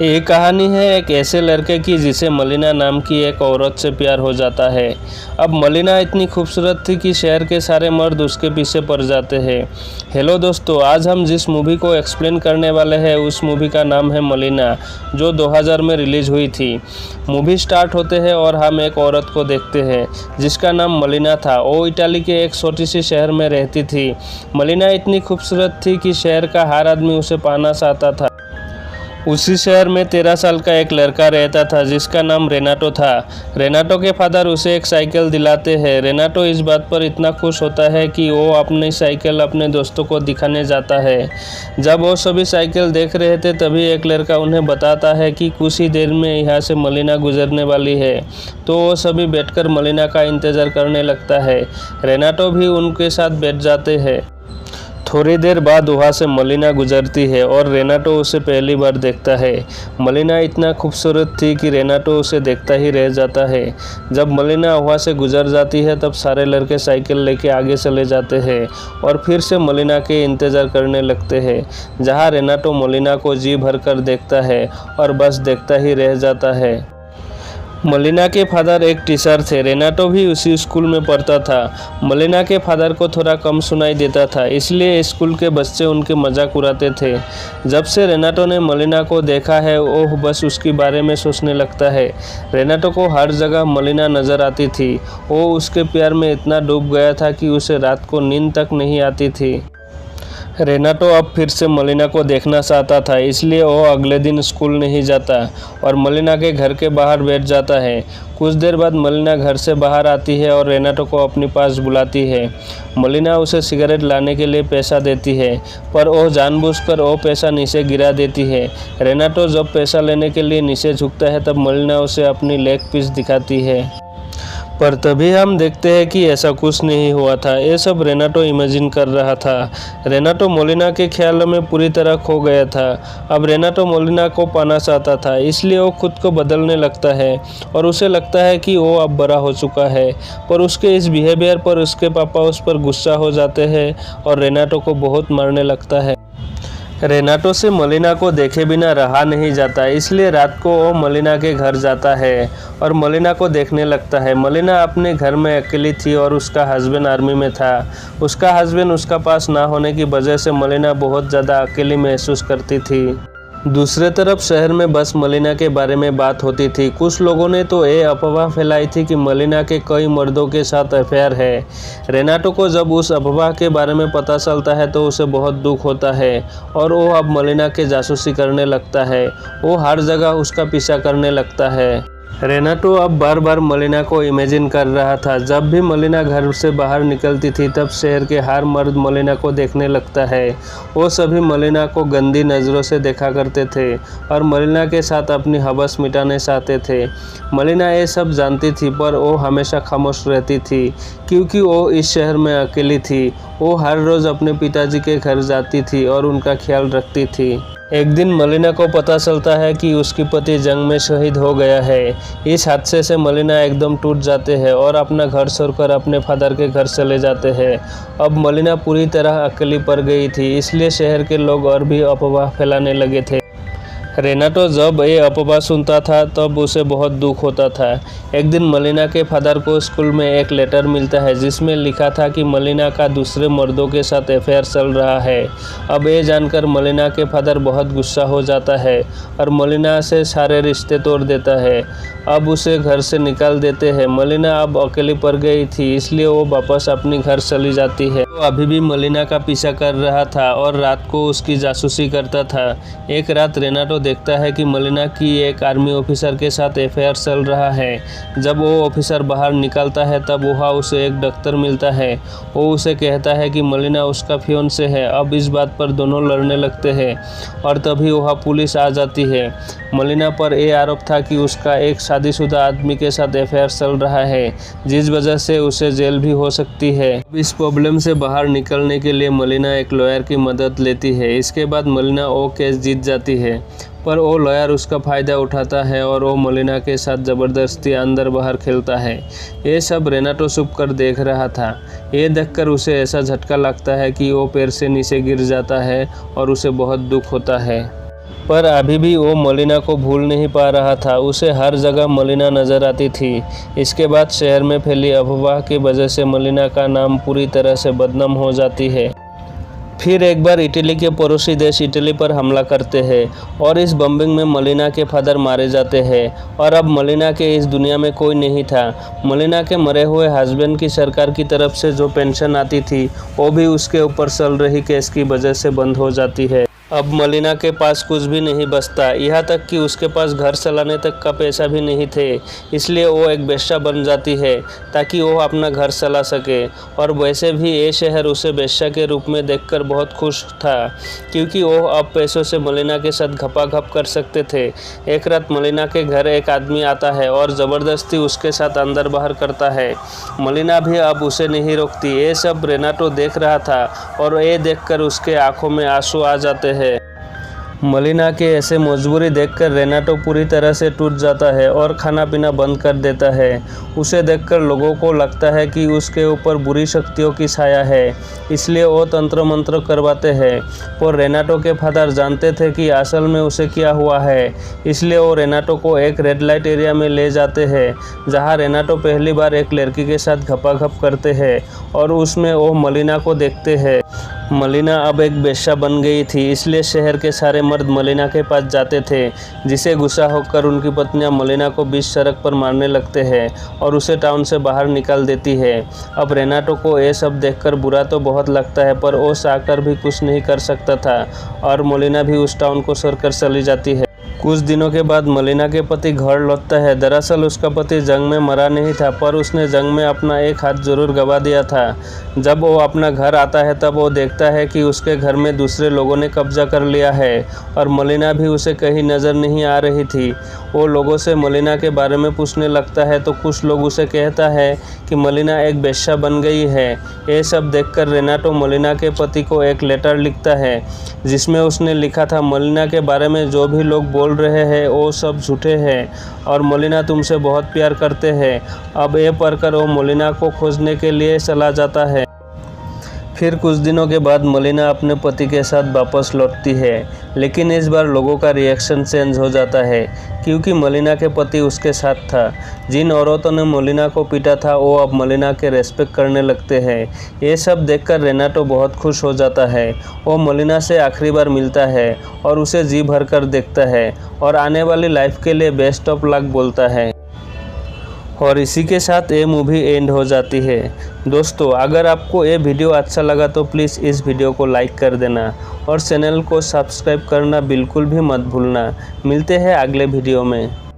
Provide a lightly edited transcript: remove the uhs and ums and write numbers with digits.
ये कहानी है एक ऐसे लड़के की जिसे मलिना नाम की एक औरत से प्यार हो जाता है। अब मलिना इतनी खूबसूरत थी कि शहर के सारे मर्द उसके पीछे पड़ जाते हैं। हेलो दोस्तों, आज हम जिस मूवी को एक्सप्लेन करने वाले हैं उस मूवी का नाम है मलिना, जो 2000 में रिलीज हुई थी। मूवी स्टार्ट होते हैं और हम एक औरत को देखते हैं जिसका नाम मलिना था। वो इटाली के एक छोटी सी शहर में रहती थी। मलिना इतनी खूबसूरत थी कि शहर का हर आदमी उसे पाना चाहता था। उसी शहर में 13 साल का एक लड़का रहता था जिसका नाम रेनाटो था। रेनाटो के फादर उसे एक साइकिल दिलाते हैं। रेनाटो इस बात पर इतना खुश होता है कि वो अपनी साइकिल अपने दोस्तों को दिखाने जाता है। जब वो सभी साइकिल देख रहे थे तभी एक लड़का उन्हें बताता है कि कुछ ही देर में यहाँ से मलिना गुजरने वाली है। तो वो सभी बैठकर मलिना का इंतज़ार करने लगता है। रेनाटो भी उनके साथ बैठ जाते हैं। थोड़ी देर बाद वहाँ से मलिना गुजरती है और रेनाटो उसे पहली बार देखता है। मलिना इतना खूबसूरत थी कि रेनाटो उसे देखता ही रह जाता है। जब मलिना वहाँ से गुजर जाती है तब सारे लड़के साइकिल लेके आगे चले जाते हैं और फिर से मलिना के इंतज़ार करने लगते हैं, जहाँ रेनाटो मलिना को जी भर कर देखता है और बस देखता ही रह जाता है। मलिना के फादर एक टीचर थे। रेनाटो भी उसी स्कूल में पढ़ता था। मलिना के फादर को थोड़ा कम सुनाई देता था, इसलिए स्कूल के बच्चे उनके मजाक उड़ाते थे। जब से रेनाटो ने मलिना को देखा है वो बस उसके बारे में सोचने लगता है। रेनाटो को हर जगह मलिना नज़र आती थी। वो उसके प्यार में इतना डूब गया था कि उसे रात को नींद तक नहीं आती थी। रेनाटो अब फिर से मलिना को देखना चाहता था, इसलिए वो अगले दिन स्कूल नहीं जाता और मलिना के घर के बाहर बैठ जाता है। कुछ देर बाद मलिना घर से बाहर आती है और रेनाटो को अपने पास बुलाती है। मलिना उसे सिगरेट लाने के लिए पैसा देती है, पर वो जानबूझकर वो पैसा नीचे गिरा देती है। रेनाटो जब पैसा लेने के लिए नीचे झुकता है तब मलिना उसे अपनी लेग पीस दिखाती है, पर तभी हम देखते हैं कि ऐसा कुछ नहीं हुआ था। ये सब रेनाटो इमेजिन कर रहा था। रेनाटो मलिना के ख्यालों में पूरी तरह खो गया था। अब रेनाटो मलिना को पाना चाहता था, इसलिए वो खुद को बदलने लगता है और उसे लगता है कि वो अब बड़ा हो चुका है। पर उसके इस बिहेवियर पर उसके पापा उस पर गुस्सा हो जाते हैं और रेनाटो को बहुत मारने लगता है। रेनाटो से मलिना को देखे बिना रहा नहीं जाता, इसलिए रात को वो मलिना के घर जाता है और मलिना को देखने लगता है। मलिना अपने घर में अकेली थी और उसका हस्बैंड आर्मी में था। उसका हस्बैंड उसका पास ना होने की वजह से मलिना बहुत ज़्यादा अकेली महसूस करती थी। दूसरे तरफ शहर में बस मलिना के बारे में बात होती थी। कुछ लोगों ने तो ये अफवाह फैलाई थी कि मलिना के कई मर्दों के साथ अफेयर है। रेनाटो को जब उस अफवाह के बारे में पता चलता है तो उसे बहुत दुख होता है और वो अब मलिना के जासूसी करने लगता है। वो हर जगह उसका पीछा करने लगता है। रेनाटो अब बार बार मलिना को इमेजिन कर रहा था। जब भी मलिना घर से बाहर निकलती थी तब शहर के हर मर्द मलिना को देखने लगता है। वो सभी मलिना को गंदी नज़रों से देखा करते थे और मलिना के साथ अपनी हवस मिटाने चाहते थे। मलिना ये सब जानती थी, पर वो हमेशा खामोश रहती थी क्योंकि वो इस शहर में अकेली थी। वो हर रोज़ अपने पिताजी के घर जाती थी और उनका ख्याल रखती थी। एक दिन मलिना को पता चलता है कि उसकी पति जंग में शहीद हो गया है। इस हादसे से मलिना एकदम टूट जाते हैं और अपना घर छोड़कर अपने फादर के घर चले जाते हैं। अब मलिना पूरी तरह अकेली पड़ गई थी, इसलिए शहर के लोग और भी अफवाह फैलाने लगे थे। रेनाटो जब ये अफवाह सुनता था तब उसे बहुत दुख होता था। एक दिन मलिना के फादर को स्कूल में एक लेटर मिलता है जिसमें लिखा था कि मलिना का दूसरे मर्दों के साथ अफेयर चल रहा है। अब ये जानकर मलिना के फादर बहुत गुस्सा हो जाता है और मलिना से सारे रिश्ते तोड़ देता है। अब उसे घर से निकाल देते हैं। मलिना अब अकेली पड़ गई थी, इसलिए वो वापस अपने घर चली जाती है। वो अभी भी मलिना का पीछा कर रहा था और रात को उसकी जासूसी करता था। एक रात रेनाटो देखता है कि मलिना की एक आर्मी ऑफिसर के साथ अफेयर चल रहा है। जब वो ऑफिसर बाहर निकलता है तब वहाँ उसे एक डॉक्टर मिलता है। वो उसे कहता है कि मलिना उसका फियोंसे है। अब इस बात पर दोनों लड़ने लगते हैं और तभी वहाँ पुलिस आ जाती है। मलिना पर यह आरोप था कि उसका एक शादीशुदा आदमी के साथ अफेयर चल रहा है, जिस वजह से उसे जेल भी हो सकती है। अब इस प्रॉब्लम से बाहर निकलने के लिए मलिना एक लॉयर की मदद लेती है। इसके बाद मलिना वो केस जीत जाती है, पर वो लॉयर उसका फ़ायदा उठाता है और वो मलिना के साथ ज़बरदस्ती अंदर बाहर खेलता है। ये सब रेनाटो छुप कर देख रहा था। ये देखकर उसे ऐसा झटका लगता है कि वो पैर से नीचे गिर जाता है और उसे बहुत दुख होता है। पर अभी भी वो मलिना को भूल नहीं पा रहा था। उसे हर जगह मलिना नज़र आती थी। इसके बाद शहर में फैली अफवाह की वजह से मलिना का नाम पूरी तरह से बदनाम हो जाती है। फिर एक बार इटली के पड़ोसी देश इटली पर हमला करते हैं और इस बम्बिंग में मलिना के फादर मारे जाते हैं और अब मलिना के इस दुनिया में कोई नहीं था। मलिना के मरे हुए हस्बैंड की सरकार की तरफ से जो पेंशन आती थी वो भी उसके ऊपर चल रही केस की वजह से बंद हो जाती है। अब मलिना के पास कुछ भी नहीं बचता, यहाँ तक कि उसके पास घर चलाने तक का पैसा भी नहीं थे। इसलिए वो एक बेश्या बन जाती है ताकि वो अपना घर चला सके। और वैसे भी ये शहर उसे बेश्या के रूप में देखकर बहुत खुश था, क्योंकि वो अब पैसों से मलिना के साथ घपाघप कर सकते थे। एक रात मलिना के घर एक आदमी आता है और ज़बरदस्ती उसके साथ अंदर बाहर करता है। मलिना भी अब उसे नहीं रोकती। ये सब रेनाटो देख रहा था और ये देखकर उसके आंखों में आंसू आ जाते हैं। मलिना के ऐसे मजबूरी देखकर रेनाटो पूरी तरह से टूट जाता है और खाना पीना बंद कर देता है। उसे देखकर लोगों को लगता है कि उसके ऊपर बुरी शक्तियों की छाया है, इसलिए वो तंत्र मंत्र करवाते हैं। और रेनाटो के फादर जानते थे कि असल में उसे क्या हुआ है, इसलिए वो रेनाटो को एक रेड लाइट एरिया में ले जाते हैं, जहाँ रेनाटो पहली बार एक लड़की के साथ घपाघप करते हैं और उसमें वो मलिना को देखते हैं। मलिना अब एक बेश्या बन गई थी, इसलिए शहर के सारे मर्द मलिना के पास जाते थे, जिसे गुस्सा होकर उनकी पत्नियां मलिना को बीच सड़क पर मारने लगते हैं और उसे टाउन से बाहर निकाल देती है। अब रेनाटो को ये सब देखकर बुरा तो बहुत लगता है, पर वो चाहकर भी कुछ नहीं कर सकता था और मलिना भी उस टाउन को छोड़कर चली जाती है। कुछ दिनों के बाद मलिना के पति घर लौटता है। दरअसल उसका पति जंग में मरा नहीं था, पर उसने जंग में अपना एक हाथ जरूर गंवा दिया था। जब वो अपना घर आता है तब वो देखता है कि उसके घर में दूसरे लोगों ने कब्जा कर लिया है और मलिना भी उसे कहीं नज़र नहीं आ रही थी। वो लोगों से मलिना के बारे में पूछने लगता है तो कुछ लोग उसे कहता है कि मलिना एक बेश्या बन गई है। ये सब देखकर रेनाटो मलिना के पति को एक लेटर लिखता है, जिसमें उसने लिखा था, मलिना के बारे में जो भी लोग बोल रहे हैं वो सब झूठे हैं और मलिना तुमसे बहुत प्यार करते हैं। अब ये पढ़कर वो मलिना को खोजने के लिए चला जाता है। फिर कुछ दिनों के बाद मलिना अपने पति के साथ वापस लौटती है, लेकिन इस बार लोगों का रिएक्शन चेंज हो जाता है, क्योंकि मलिना के पति उसके साथ था। जिन औरतों ने मलिना को पीटा था वो अब मलिना के रेस्पेक्ट करने लगते हैं। ये सब देखकर रेनाटो बहुत खुश हो जाता है। वो मलिना से आखिरी बार मिलता है और उसे जी भर कर देखता है और आने वाली लाइफ के लिए बेस्ट ऑफ लक बोलता है। और इसी के साथ ये मूवी एंड हो जाती है। दोस्तों, अगर आपको ये वीडियो अच्छा लगा तो प्लीज़ इस वीडियो को लाइक कर देना और चैनल को सब्सक्राइब करना बिल्कुल भी मत भूलना। मिलते हैं अगले वीडियो में।